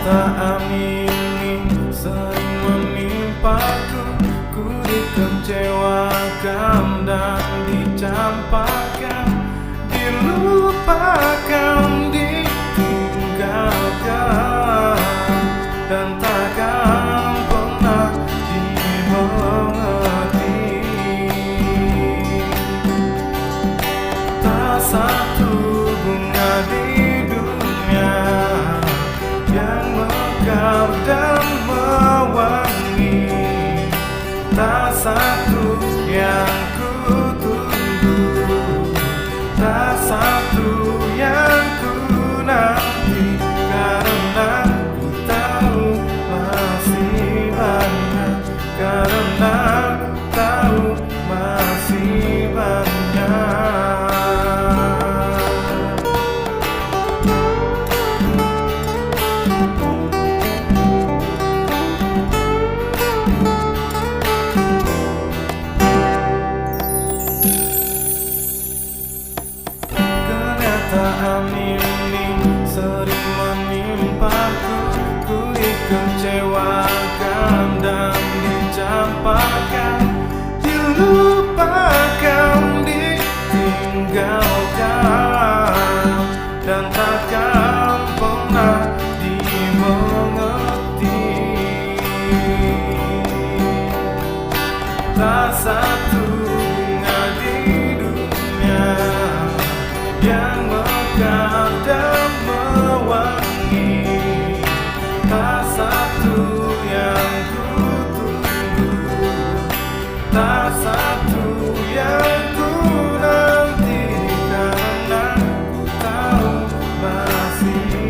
Kenyataan ini sering menimpaku. Ku dikecewakan dan dicampakkan, dilupakan, ditinggalkan, dan takkan pernah dimengerti. Tak satu bunga di dunia yang mekar dan mewangi, tak satu yang ku tunggu, tak satu yang ku nanti. Karena ku tahu masih banyak, karena ku tahu masih banyak. Kenyataan ini sering menimpaku. Ku dikecewakan dan dicampakkan, dilupakan, ditinggalkan, dan takkan pernah dimengerti. Tak satu bunga di dunia yang mekar dan mewangi, tak satu yang ku tunggu, tak satu yang ku nanti. Karena ku tahu masih